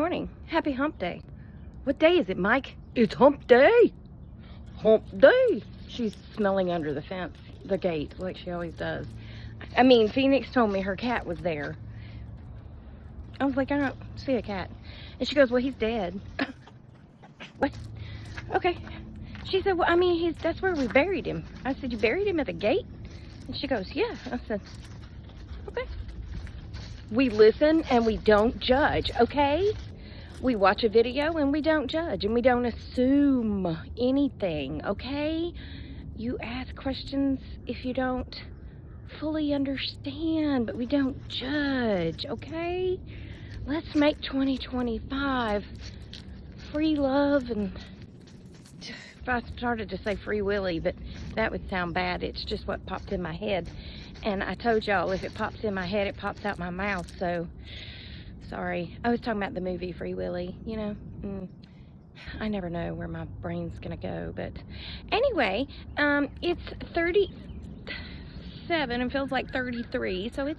morning. Happy hump day. What day is it, Mike? It's hump day. Hump day. She's smelling under the fence, the gate, like she always does. I mean, Phoenix told me her cat was there. I was like, I don't see a cat. And she goes, well, he's dead. What? Okay. She said, well, I mean, that's where we buried him. I said, you buried him at the gate? And she goes, yeah. I said, okay. We listen and we don't judge, okay? We watch a video and we don't judge and we don't assume anything, okay? You ask questions if you don't fully understand, but we don't judge, okay? Let's make 2025 free love and... If I started to say Free Willy, but that would sound bad. It's just what popped in my head. And I told y'all, if it pops in my head, it pops out my mouth. So, sorry. I was talking about the movie Free Willy, you know. I never know where my brain's going to go. But anyway, it's 37 and feels like 33. So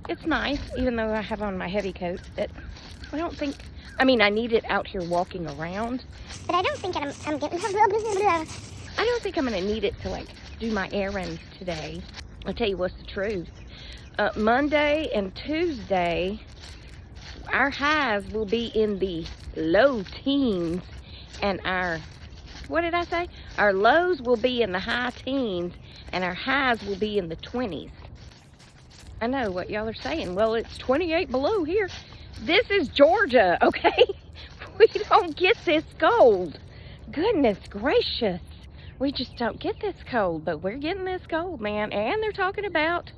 it's nice, even though I have on my heavy coat. But I don't think... I mean, I need it out here walking around. But I don't think I'm getting... I don't think I'm going to need it to, like, do my errands today. I'll tell you what's the truth. Monday and Tuesday, our highs will be in the low teens. And our... What did I say? Our lows will be in the high teens. And our highs will be in the 20s. I know what y'all are saying. Well, it's 28 below here. This is Georgia, okay? We don't get this cold. Goodness gracious. We just don't get this cold, but we're getting this cold, man. And they're talking about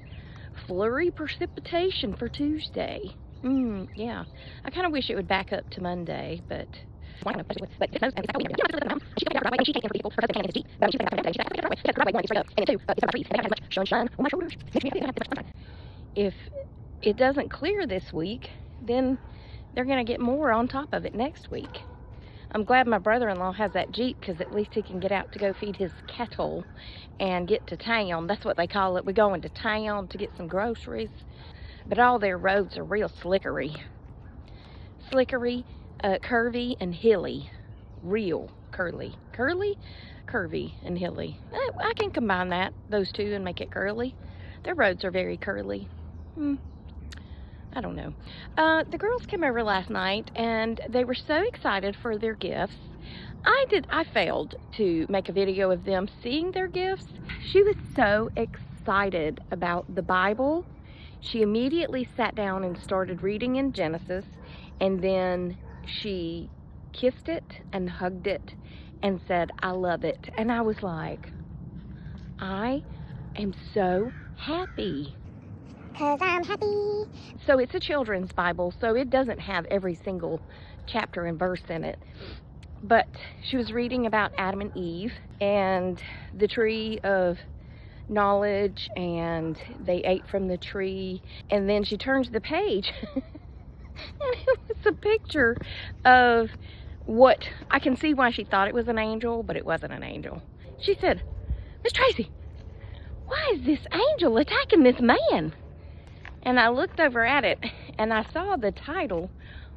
flurry precipitation for Tuesday. Yeah. I kind of wish it would back up to Monday, but... If it doesn't clear this week, then they're going to get more on top of it next week. I'm glad my brother-in-law has that Jeep, because at least he can get out to go feed his cattle and get to town. That's what they call it. We're going to town to get some groceries. But all their roads are real slickery. Slickery, curvy, and hilly. Real curly. Curvy, and hilly. I can combine those two, and make it curly. Their roads are very curly. I don't know. The girls came over last night and they were so excited for their gifts. I failed to make a video of them seeing their gifts. She was so excited about the Bible. She immediately sat down and started reading in Genesis, and then she kissed it and hugged it and said, I love it. And I was like, I am so happy. 'Cause I'm happy. So it's a children's Bible, so it doesn't have every single chapter and verse in it. But she was reading about Adam and Eve and the tree of knowledge, and they ate from the tree. And then she turns the page and it was a picture of what, I can see why she thought it was an angel, but it wasn't an angel. She said, Miss Tracy, why is this angel attacking this man? And I looked over at it, and I saw the title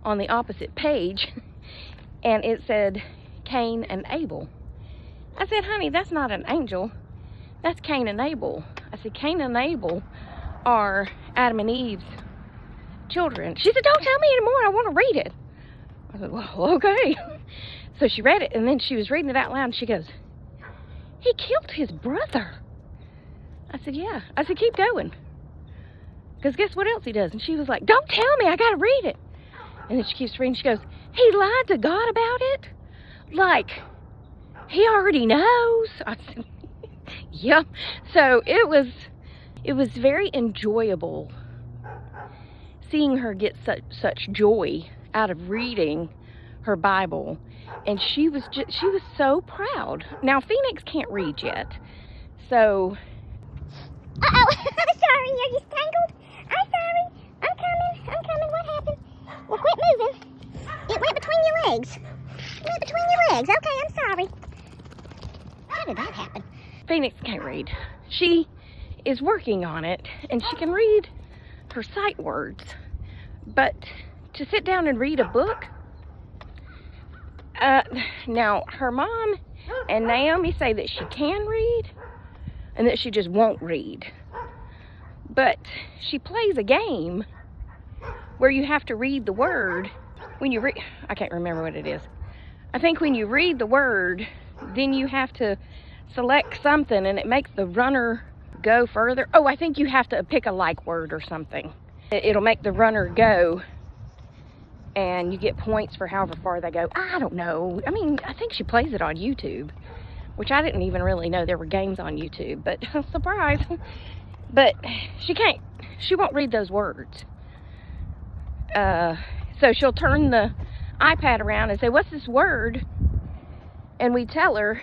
on the opposite page, and it said, Cain and Abel. I said, honey, that's not an angel. That's Cain and Abel. I said, Cain and Abel are Adam and Eve's children. She said, don't tell me anymore. I want to read it. I said, well, okay. So she read it, and then she was reading it out loud, and she goes, he killed his brother. I said, yeah. I said, keep going. Because guess what else he does? And she was like, don't tell me, I gotta read it. And then she keeps reading, she goes, he lied to God about it? Like, he already knows? I said, yep. So it was very enjoyable seeing her get such joy out of reading her Bible. And she was so proud. Now, Phoenix can't read yet. So... Uh-oh, I'm sorry, are you strangled? I'm sorry. I'm coming. What happened? Well, quit moving. It went between your legs. Okay, I'm sorry. How did that happen? Phoenix can't read. She is working on it, and she can read her sight words. But to sit down and read a book. Now, her mom and Naomi say that she can read and that she just won't read. But she plays a game where you have to read the word. When you read, I can't remember what it is. I think when you read the word, then you have to select something and it makes the runner go further. Oh, I think you have to pick a like word or something. It'll make the runner go and you get points for however far they go. I don't know. I mean, I think she plays it on YouTube, which I didn't even really know there were games on YouTube, but surprise. But she won't read those words. So she'll turn the iPad around and say, what's this word? And we tell her,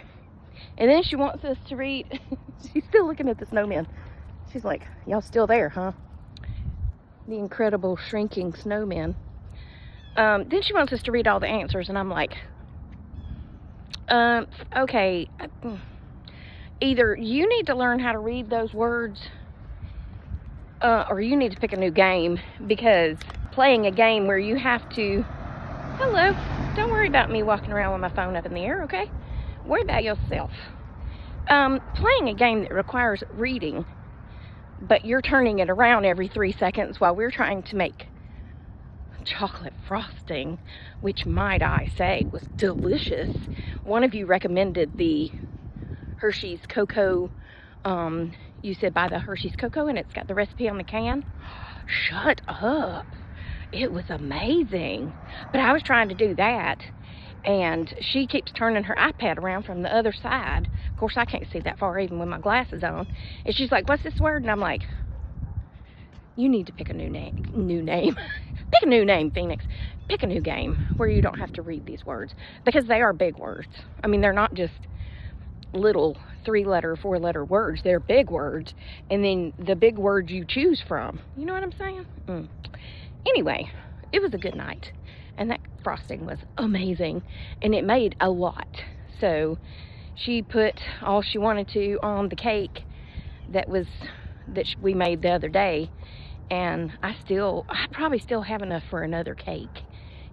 and then she wants us to read. She's still looking at the snowman. She's like, y'all still there, huh? The incredible shrinking snowman. Then she wants us to read all the answers, and I'm like, okay, either you need to learn how to read those words, or you need to pick a new game, because playing a game where you have to, hello, don't worry about me walking around with my phone up in the air, okay? Worry about yourself. Playing a game that requires reading, but you're turning it around every 3 seconds while we're trying to make chocolate frosting, which, might I say, was delicious. One of you recommended the Hershey's Cocoa. You said buy the Hershey's Cocoa and it's got the recipe on the can. Shut up. It was amazing. But I was trying to do that, and she keeps turning her iPad around from the other side. Of course, I can't see that far even with my glasses on. And she's like, what's this word? And I'm like, you need to pick a new name. Pick a new name, Phoenix. Pick a new game where you don't have to read these words, because they are big words. I mean, they're not just little 3-letter, 4-letter words. They're big words, and then the big words you choose from. You know what I'm saying? Anyway, it was a good night, and that frosting was amazing, and it made a lot. So she put all she wanted to on the cake that we made the other day, and I probably still have enough for another cake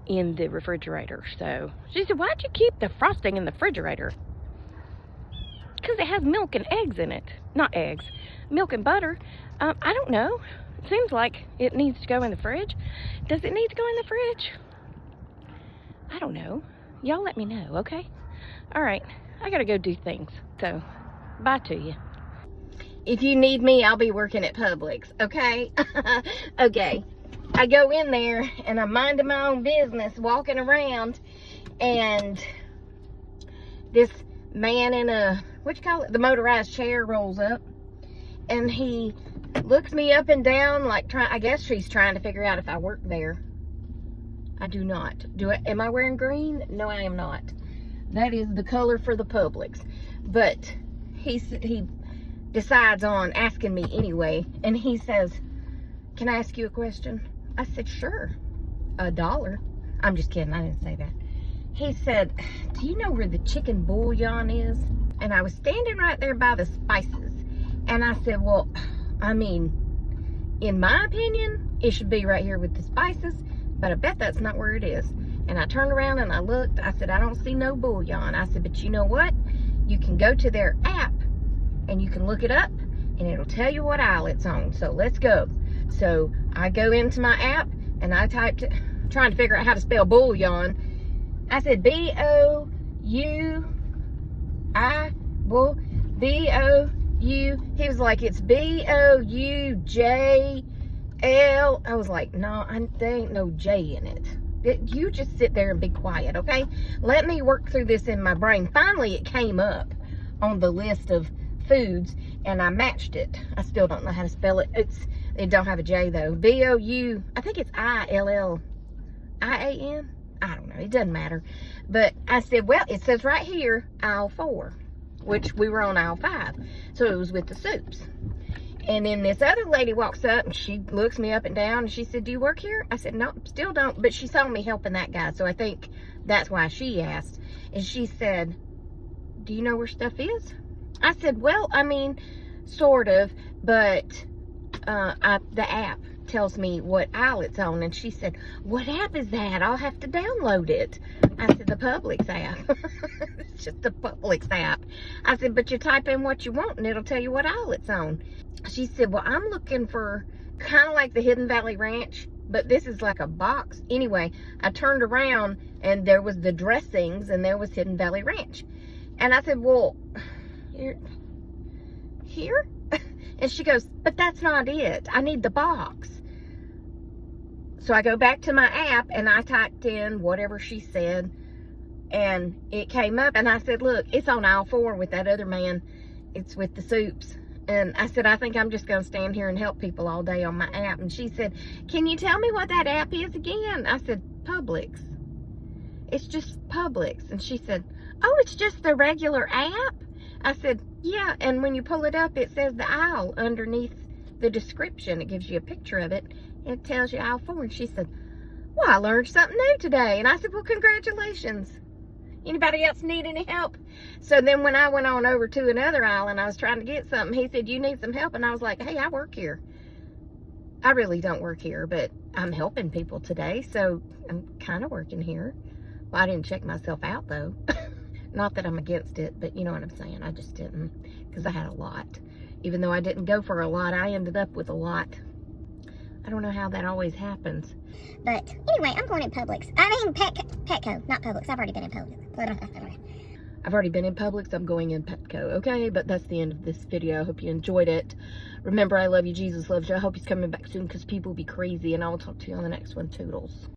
in the refrigerator. So she said, why'd you keep the frosting in the refrigerator? Because it has milk and eggs in it. Not eggs, milk and butter. I don't know. It seems like it needs to go in the fridge. Does it need to go in the fridge? I don't know. Y'all let me know, okay? All right, I gotta go do things. So, bye to you. If you need me, I'll be working at Publix, okay? Okay. I go in there and I'm minding my own business, walking around, and this man in a, the motorized chair rolls up, and he looks me up and down like I guess she's trying to figure out if I work there. I do not. Am I wearing green? No, I am not. That is the color for the Publix. But he decides on asking me anyway, and he says, can I ask you a question? I said, sure. $1. I'm just kidding, I didn't say that. He said, do you know where the chicken bouillon is? And I was standing right there by the spices, and I said, well, I mean, in my opinion, it should be right here with the spices, but I bet that's not where it is. And I turned around and I looked. I said, I don't see no bouillon. I said, but you know what? You can go to their app and you can look it up, and it'll tell you what aisle it's on. So let's go. So I go into my app and I typed, trying to figure out how to spell bouillon. I said B-O-U-I, B-O-U. He was like, it's B-O-U-J-L. I was like, no, there ain't no J in it. You just sit there and be quiet, okay? Let me work through this in my brain. Finally, it came up on the list of foods, and I matched it. I still don't know how to spell it. It don't have a J, though. B-O-U, I think it's I-L-L-I-A-N. I don't know. It doesn't matter. But I said, well, it says right here, aisle 4, which we were on aisle 5. So it was with the soups. And then this other lady walks up, and she looks me up and down, and she said, do you work here? I said, no, still don't. But she saw me helping that guy, so I think that's why she asked. And she said, do you know where stuff is? I said, well, I mean, sort of, but the app tells me what aisle it's on, and she said, what app is that? I'll have to download it. I said, the Publix app. It's just the Publix app. I said, but you type in what you want and it'll tell you what aisle it's on. She said, well, I'm looking for kind of like the Hidden Valley Ranch, but this is like a box. Anyway, I turned around and there was the dressings and there was Hidden Valley Ranch. And I said, well, here? And she goes, but that's not it. I need the box. So I go back to my app and I typed in whatever she said, and it came up, and I said, look, it's on aisle 4 with that other man. It's with the soups. And I said, I think I'm just going to stand here and help people all day on my app. And she said, can you tell me what that app is again? I said, Publix. It's just Publix. And she said, oh, it's just the regular app? I said, yeah, and when you pull it up, it says the aisle underneath the description. It gives you a picture of it. It tells you aisle 4. And she said, well, I learned something new today. And I said, well, congratulations. Anybody else need any help? So then when I went on over to another aisle and I was trying to get something, he said, you need some help? And I was like, hey, I work here. I really don't work here, but I'm helping people today, so I'm kind of working here. Well, I didn't check myself out, though. Not that I'm against it, but you know what I'm saying. I just didn't, because I had a lot. Even though I didn't go for a lot, I ended up with a lot. I don't know how that always happens. But anyway, I'm going in Publix. I mean Petco, not Publix. I've already been in Publix. I've already been in Publix. I'm going in Petco, okay? But that's the end of this video. I hope you enjoyed it. Remember, I love you. Jesus loves you. I hope he's coming back soon, because people be crazy. And I will talk to you on the next one. Toodles.